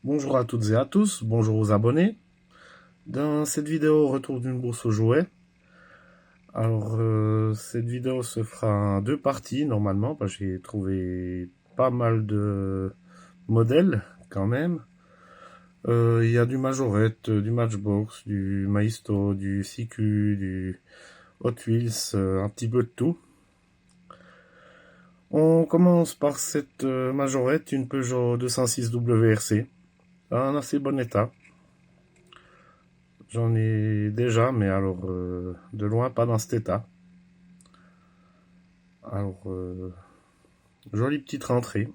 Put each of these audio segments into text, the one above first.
Bonjour à toutes et à tous, bonjour aux abonnés. Dans cette vidéo, retour d'une bourse aux jouets. Alors, cette vidéo se fera en deux parties normalement, parce que j'ai trouvé pas mal de modèles quand même. Il y a du Majorette, du Matchbox, du Maisto, du CQ, du Hot Wheels, un petit peu de tout. On commence par cette Majorette, une Peugeot 206 WRC, en assez bon état. J'en ai déjà, mais alors de loin pas dans cet état. Alors, jolie petite rentrée.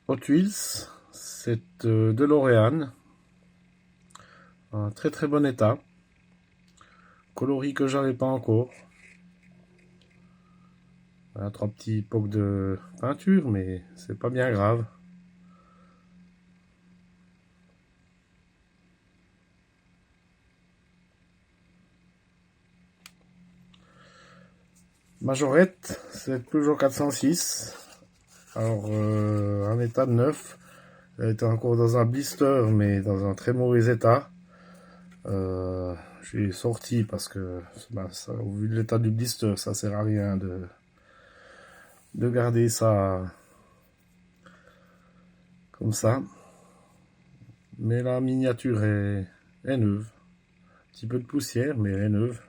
Hot Wheels, cette DeLorean, en très très bon état. Coloris que j'avais pas encore. Voilà, trois petits pocs de peinture, mais c'est pas bien grave. Majorette, cette Peugeot 406. Alors, en état de neuf. Elle était encore dans un blister, mais dans un très mauvais état. J'ai sorti parce que, ça, au vu de l'état du blister, ça sert à rien de garder ça comme ça. Mais la miniature est neuve. Un petit peu de poussière, mais elle est neuve.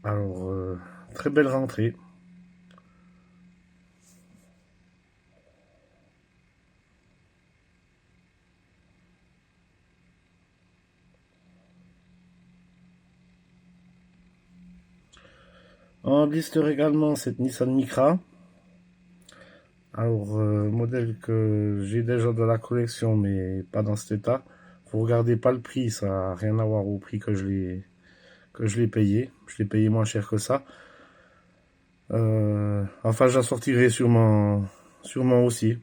Alors, très belle rentrée. En blister également, cette Nissan Micra. Alors, modèle que j'ai déjà dans la collection, mais pas dans cet état. Vous regardez pas le prix, ça n'a rien à voir au prix que je l'ai payé. Je l'ai payé moins cher que ça. Enfin, je la sortirai sûrement aussi.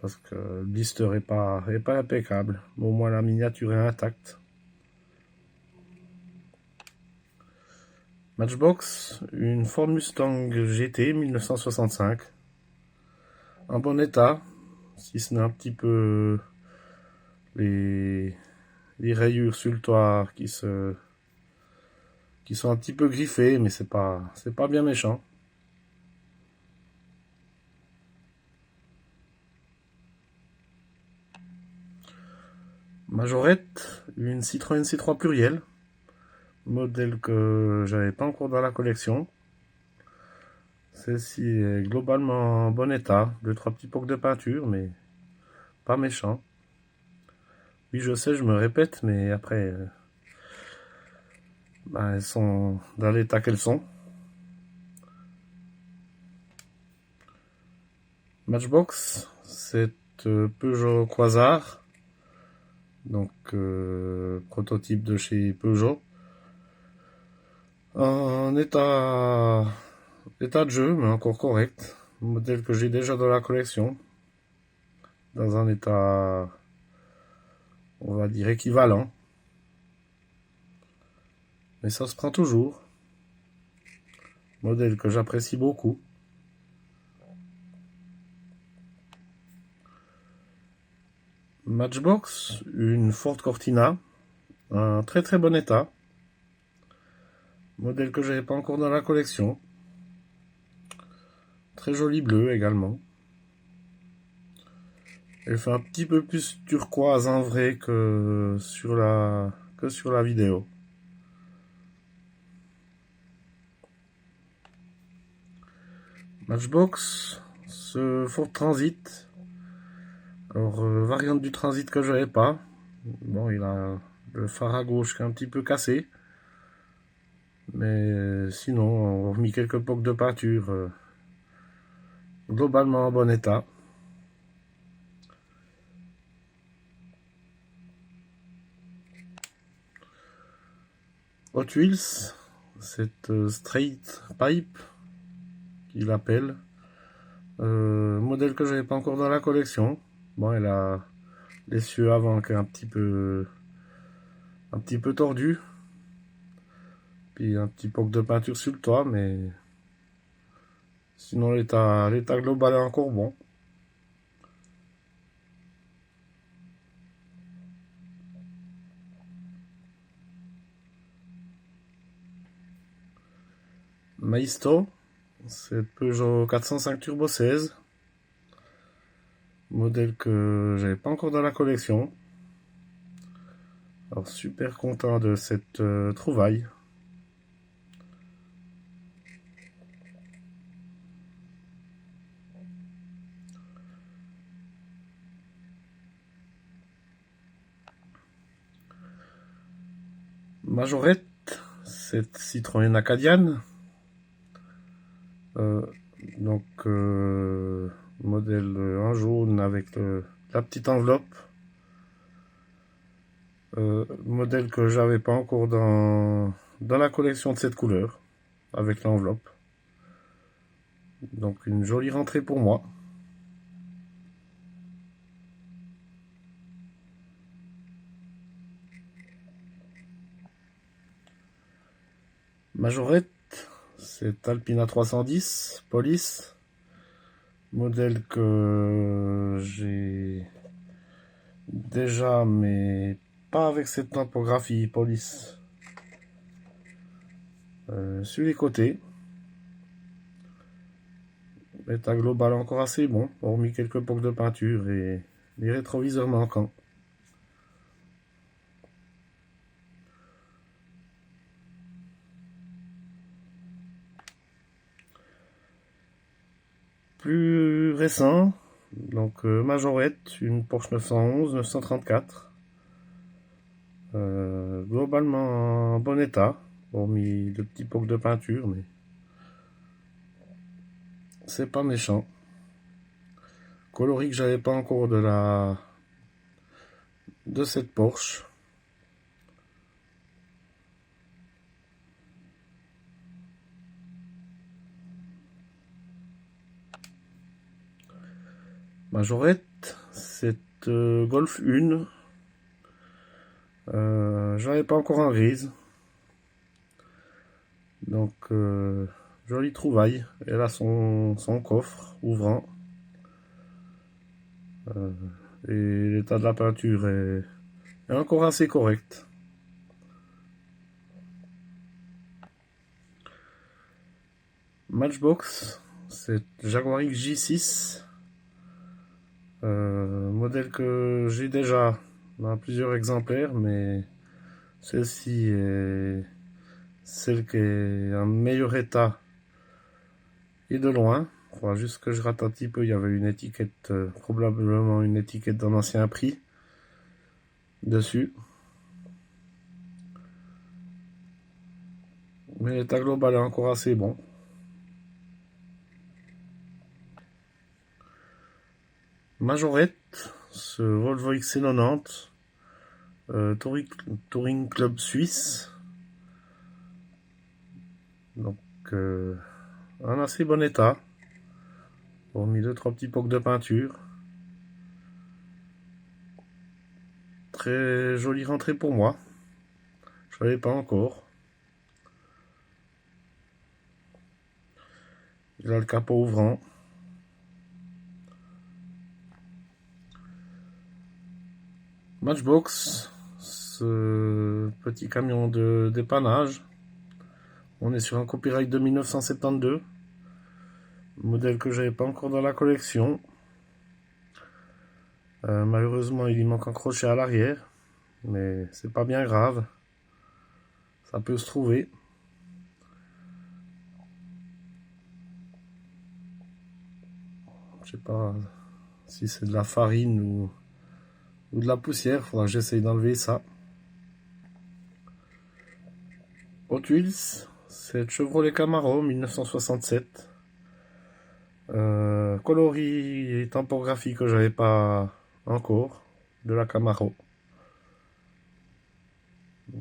Parce que le blister est pas impeccable. Mais au moins la miniature est intacte. Matchbox, une Ford Mustang GT 1965. En bon état, si ce n'est un petit peu les rayures sur le toit qui sont un petit peu griffées, mais c'est pas bien méchant. Majorette, une Citroën C3 pluriel, modèle que j'avais pas encore dans la collection. Celle-ci est globalement en bon état, deux trois petits pocs de peinture, mais pas méchant. Oui, je sais, je me répète, mais après, elles sont dans l'état qu'elles sont. Matchbox, c'est Peugeot Quasar, donc prototype de chez Peugeot. En état de jeu, mais encore correct. Modèle que j'ai déjà dans la collection. Dans un état, on va dire, équivalent. Mais ça se prend toujours. Modèle que j'apprécie beaucoup. Matchbox, une Ford Cortina. Un très très bon état. Modèle que j'avais pas encore dans la collection. Très joli bleu également. Elle fait un petit peu plus turquoise en vrai que sur la vidéo. Matchbox, ce Ford Transit. Alors, variante du Transit que j'avais pas. Bon, il a le phare à gauche qui est un petit peu cassé. Mais sinon, on a remis quelques pocs de peinture. Globalement en bon état. Hot Wheels, cette Straight Pipe, qu'il appelle. Modèle que j'avais pas encore dans la collection. Bon, elle a l'essieu avant qui est un petit peu tordu. Puis un petit poc de peinture sur le toit, mais sinon l'état global est encore bon. Maisto, c'est Peugeot 405 Turbo 16. Modèle que j'avais pas encore dans la collection. Alors super content de cette trouvaille. Majorette, cette Citroën Acadiane. Donc modèle en jaune avec la petite enveloppe. Modèle que j'avais pas encore dans la collection de cette couleur, avec l'enveloppe. Donc une jolie rentrée pour moi. Majorette, c'est Alpina 310 Police. Modèle que j'ai déjà, mais pas avec cette typographie Police. Sur les côtés. L'état global encore assez bon, hormis quelques pocs de peinture et les rétroviseurs manquants. Plus récent, donc Majorette, une Porsche 911, 934. Globalement en bon état, hormis de petits pocs de peinture, mais c'est pas méchant. Coloris que j'avais pas encore de cette Porsche. Majorette, cette Golf 1. J'avais pas encore en grise. Donc jolie trouvaille. Elle a son coffre ouvrant. Et l'état de la peinture est encore assez correct. Matchbox, c'est Jaguar J6. Modèle que j'ai déjà dans plusieurs exemplaires, mais celle-ci est celle qui est en meilleur état et de loin. Enfin, juste que je rate un petit peu, il y avait une étiquette, probablement une étiquette d'un ancien prix dessus. Mais l'état global est encore assez bon. Majorette, ce Volvo XC90, Touring Club Suisse. Donc en assez bon état, hormis 2-3 petits pocs de peinture. Très jolie rentrée pour moi, je savais pas encore. Il a le capot ouvrant. Matchbox, ce petit camion de dépannage. On est sur un copyright de 1972. Modèle que j'avais pas encore dans la collection. Malheureusement, il y manque un crochet à l'arrière. Mais c'est pas bien grave. Ça peut se trouver. Je sais pas si c'est de la farine ou de la poussière. Faudra que j'essaye d'enlever ça. Hot Wheels, c'est Chevrolet Camaro 1967. Coloris et typographie que j'avais pas encore de la Camaro.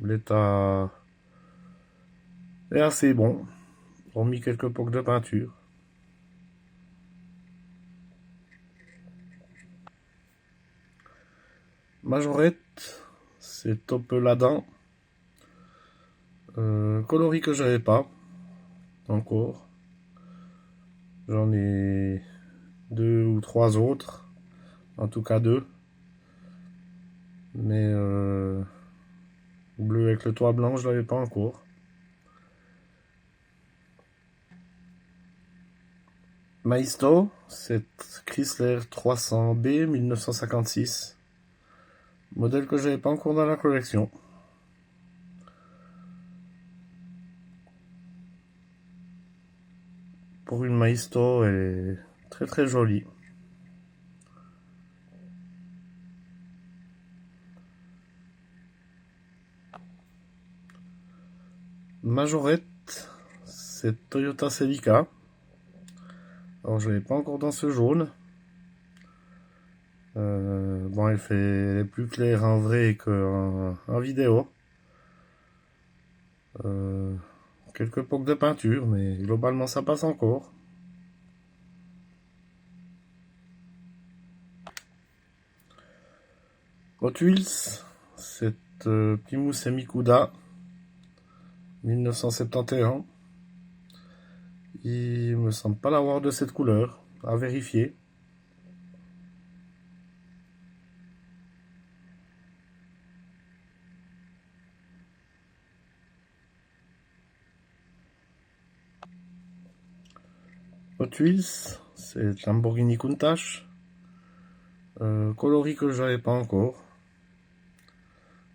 L'état est assez bon, hormis quelques pocs de peinture. Majorette, c'est Top Ladin. Coloris que j'avais pas encore. J'en ai 2 ou 3 autres. En tout cas 2. Mais bleu avec le toit blanc, je l'avais pas encore. Maisto, c'est Chrysler 300B 1956. Modèle que j'avais pas encore dans la collection. Pour une Maisto, elle est très très jolie. Majorette, c'est Toyota Celica. Alors je l'ai pas encore dans ce jaune. Bon, elle est plus claire en vrai qu'en vidéo. Quelques pocs de peinture, mais globalement ça passe encore. Hot Wheels, c'est Plymouth Semikuda 1971. Il me semble pas l'avoir de cette couleur, à vérifier. Hot Wheels, c'est Lamborghini Countach. Coloris que j'avais pas encore.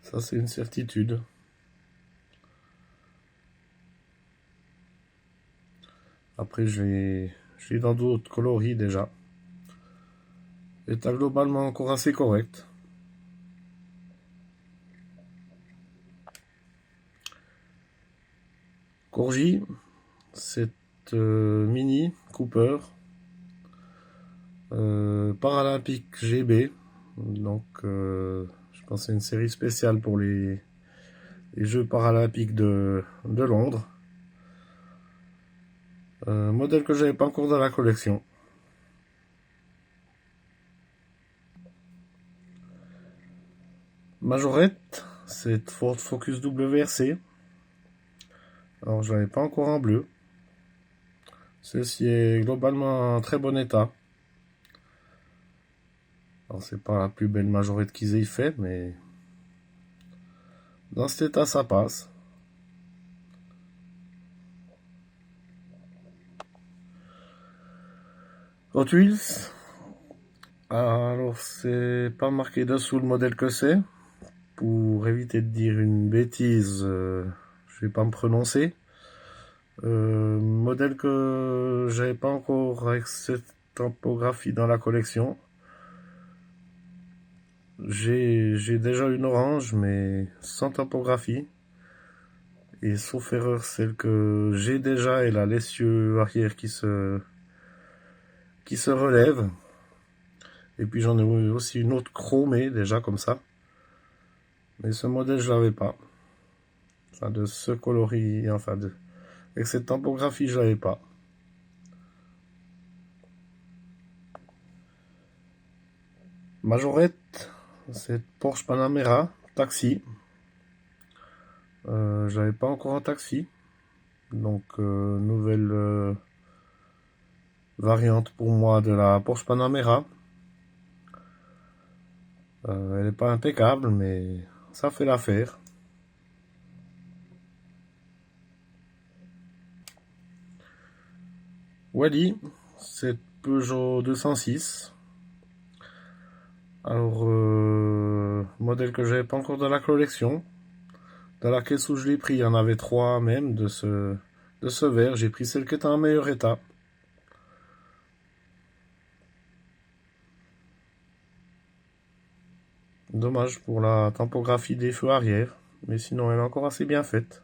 Ça c'est une certitude. Après j'ai dans d'autres coloris déjà. État globalement encore assez correct. Corgi, c'est Mini Cooper. Paralympique GB. Donc je pense que c'est une série spéciale pour les Jeux paralympiques de Londres. Modèle que j'avais pas encore dans la collection. Majorette, c'est Ford Focus WRC. Alors je l'avais pas encore en bleu. Ceci est globalement en très bon état. Alors c'est pas la plus belle majorette qu'ils aient fait, mais dans cet état ça passe. Hot Wheels. Alors c'est pas marqué dessous le modèle que c'est. Pour éviter de dire une bêtise, je vais pas me prononcer. Modèle que j'avais pas encore avec cette typographie dans la collection. J'ai déjà une orange, mais sans typographie. Et sauf erreur, celle que j'ai déjà, elle a l'essieu arrière qui se relève. Et puis j'en ai aussi une autre chromée, déjà comme ça. Mais ce modèle, je l'avais pas. Enfin, de ce coloris, enfin, avec cette typographie, je l'avais pas. Majorette, c'est Porsche Panamera, taxi. J'avais pas encore un taxi. Donc, nouvelle variante pour moi de la Porsche Panamera. Elle n'est pas impeccable, mais ça fait l'affaire. Wally, c'est Peugeot 206. Alors, modèle que j'avais pas encore dans la collection. Dans la caisse où je l'ai pris, il y en avait 3 même de ce verre. J'ai pris celle qui était en meilleur état. Dommage pour la typographie des feux arrière, mais sinon elle est encore assez bien faite.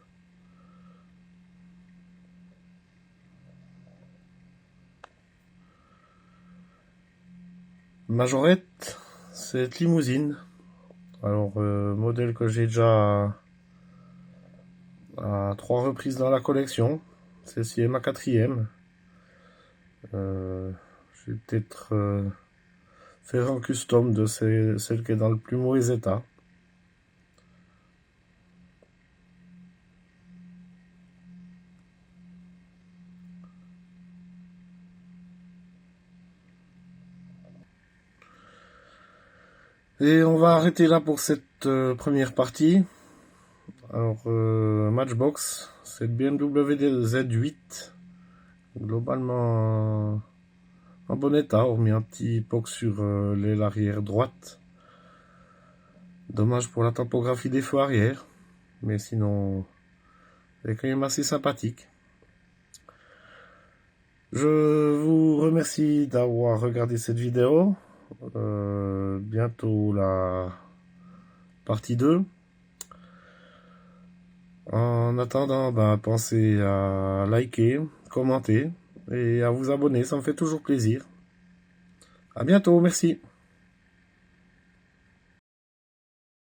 Majorette, c'est limousine. Alors, modèle que j'ai déjà à 3 reprises dans la collection. Celle-ci est ma 4e. Je vais peut-être faire un custom de celle qui est dans le plus mauvais état. Et on va arrêter là pour cette première partie. Alors, Matchbox, cette BMW Z8, globalement en bon état, hormis un petit poc sur l'aile arrière droite. Dommage pour la topographie des feux arrière, mais sinon, elle est quand même assez sympathique. Je vous remercie d'avoir regardé cette vidéo. Bientôt la partie 2. En attendant, pensez à liker, commenter et à vous abonner, ça me fait toujours plaisir. À bientôt, merci.